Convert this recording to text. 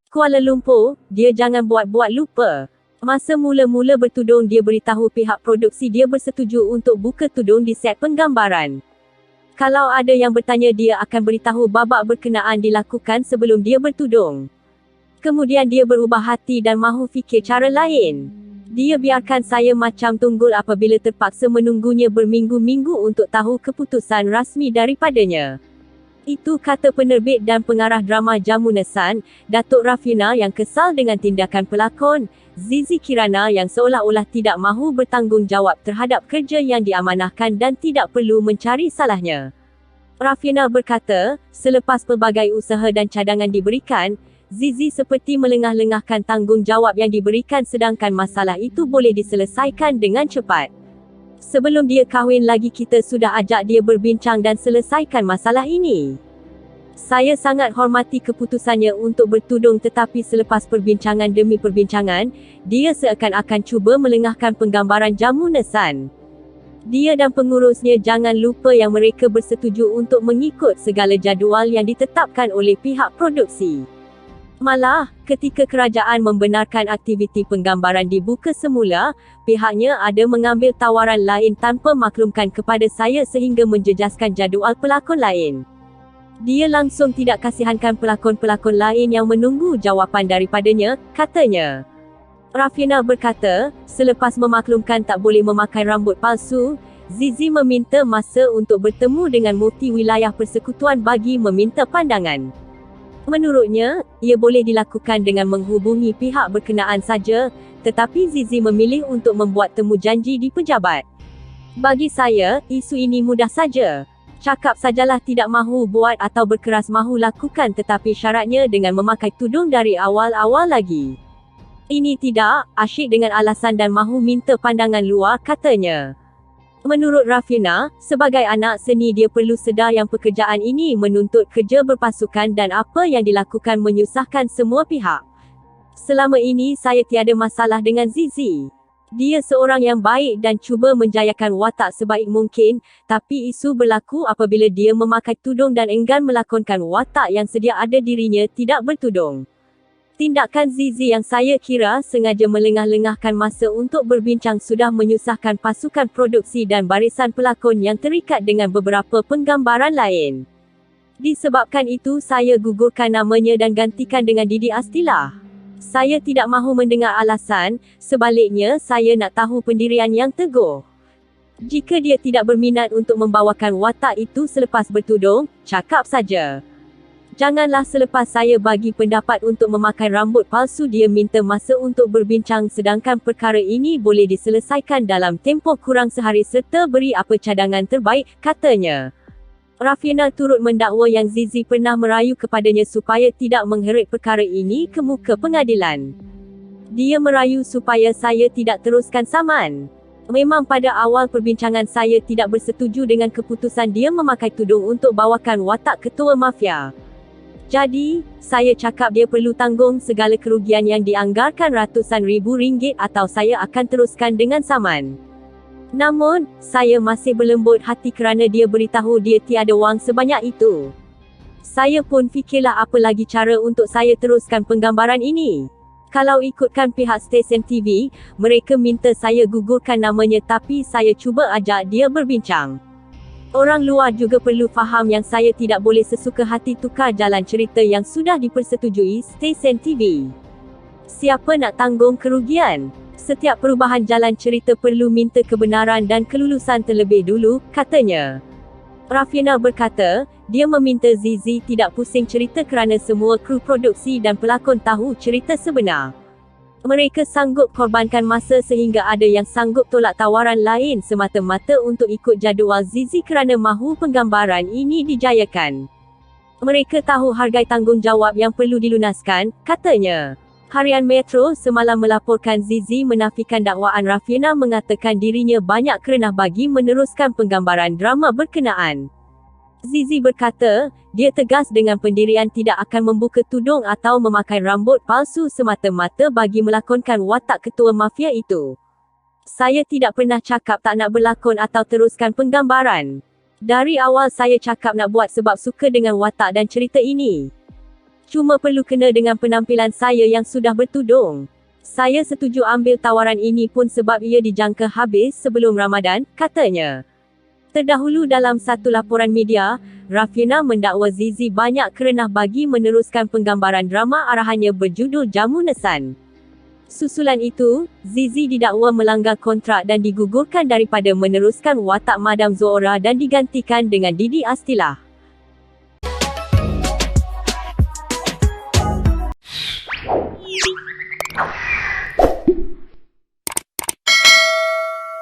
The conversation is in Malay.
Kuala Lumpur, dia jangan buat-buat lupa. Masa mula-mula bertudung dia beritahu pihak produksi dia bersetuju untuk buka tudung di set penggambaran. Kalau ada yang bertanya dia akan beritahu babak berkenaan dilakukan sebelum dia bertudung. Kemudian dia berubah hati dan mahu fikir cara lain. Dia biarkan saya macam tunggul apabila terpaksa menunggunya berminggu-minggu untuk tahu keputusan rasmi daripadanya. Itu kata penerbit dan pengarah drama Jamu Nesan, Datuk Rafina yang kesal dengan tindakan pelakon, Zizi Kirana yang seolah-olah tidak mahu bertanggungjawab terhadap kerja yang diamanahkan dan tidak perlu mencari salahnya. Rafina berkata, selepas pelbagai usaha dan cadangan diberikan, Zizi seperti melengah-lengahkan tanggungjawab yang diberikan sedangkan masalah itu boleh diselesaikan dengan cepat. Sebelum dia kahwin lagi kita sudah ajak dia berbincang dan selesaikan masalah ini. Saya sangat hormati keputusannya untuk bertudung tetapi selepas perbincangan demi perbincangan, dia seakan-akan cuba melengahkan penggambaran Jamu Nesan. Dia dan pengurusnya jangan lupa yang mereka bersetuju untuk mengikut segala jadual yang ditetapkan oleh pihak produksi. Malah, ketika kerajaan membenarkan aktiviti penggambaran dibuka semula, pihaknya ada mengambil tawaran lain tanpa maklumkan kepada saya sehingga menjejaskan jadual pelakon lain. Dia langsung tidak kasihankan pelakon-pelakon lain yang menunggu jawapan daripadanya, katanya. Rafina berkata, selepas memaklumkan tak boleh memakai rambut palsu, Zizi meminta masa untuk bertemu dengan Mufti Wilayah Persekutuan bagi meminta pandangan. Menurutnya, ia boleh dilakukan dengan menghubungi pihak berkenaan saja, tetapi Zizi memilih untuk membuat temu janji di pejabat. Bagi saya, isu ini mudah saja. Cakap sajalah tidak mahu buat atau berkeras mahu lakukan tetapi syaratnya dengan memakai tudung dari awal-awal lagi. Ini tidak asyik dengan alasan dan mahu minta pandangan luar, katanya. Menurut Rafina, sebagai anak seni dia perlu sedar yang pekerjaan ini menuntut kerja berpasukan dan apa yang dilakukan menyusahkan semua pihak. Selama ini saya tiada masalah dengan Zizi. Dia seorang yang baik dan cuba menjayakan watak sebaik mungkin, tapi isu berlaku apabila dia memakai tudung dan enggan melakonkan watak yang sedia ada dirinya tidak bertudung. Tindakan Zizi yang saya kira sengaja melengah-lengahkan masa untuk berbincang sudah menyusahkan pasukan produksi dan barisan pelakon yang terikat dengan beberapa penggambaran lain. Disebabkan itu saya gugurkan namanya dan gantikan dengan Didi Astilah. Saya tidak mahu mendengar alasan, sebaliknya saya nak tahu pendirian yang teguh. Jika dia tidak berminat untuk membawakan watak itu selepas bertudung, cakap saja. Janganlah selepas saya bagi pendapat untuk memakai rambut palsu dia minta masa untuk berbincang sedangkan perkara ini boleh diselesaikan dalam tempoh kurang sehari serta beri apa cadangan terbaik, katanya. Rafina turut mendakwa yang Zizi pernah merayu kepadanya supaya tidak mengheret perkara ini ke muka pengadilan. Dia merayu supaya saya tidak teruskan saman. Memang pada awal perbincangan saya tidak bersetuju dengan keputusan dia memakai tudung untuk bawakan watak ketua mafia. Jadi, saya cakap dia perlu tanggung segala kerugian yang dianggarkan ratusan ribu ringgit atau saya akan teruskan dengan saman. Namun, saya masih berlembut hati kerana dia beritahu dia tiada wang sebanyak itu. Saya pun fikirlah apa lagi cara untuk saya teruskan penggambaran ini. Kalau ikutkan pihak stesen TV, mereka minta saya gugurkan namanya tapi saya cuba ajak dia berbincang. Orang luar juga perlu faham yang saya tidak boleh sesuka hati tukar jalan cerita yang sudah dipersetujui stesen TV. Siapa nak tanggung kerugian? Setiap perubahan jalan cerita perlu minta kebenaran dan kelulusan terlebih dulu, katanya. Rafina berkata, dia meminta Zizi tidak pusing cerita kerana semua kru produksi dan pelakon tahu cerita sebenar. Mereka sanggup korbankan masa sehingga ada yang sanggup tolak tawaran lain semata-mata untuk ikut jadual Zizi kerana mahu penggambaran ini dijayakan. Mereka tahu hargai tanggungjawab yang perlu dilunaskan, katanya. Harian Metro semalam melaporkan Zizi menafikan dakwaan Rafina mengatakan dirinya banyak kerenah bagi meneruskan penggambaran drama berkenaan. Zizi berkata, dia tegas dengan pendirian tidak akan membuka tudung atau memakai rambut palsu semata-mata bagi melakonkan watak ketua mafia itu. Saya tidak pernah cakap tak nak berlakon atau teruskan penggambaran. Dari awal saya cakap nak buat sebab suka dengan watak dan cerita ini. Cuma perlu kena dengan penampilan saya yang sudah bertudung. Saya setuju ambil tawaran ini pun sebab ia dijangka habis sebelum Ramadan, katanya. Terdahulu dalam satu laporan media, Rafiana mendakwa Zizi banyak kerenah bagi meneruskan penggambaran drama arahannya berjudul Jamu Nesan. Susulan itu, Zizi didakwa melanggar kontrak dan digugurkan daripada meneruskan watak Madam Zohra dan digantikan dengan Didi Astilah.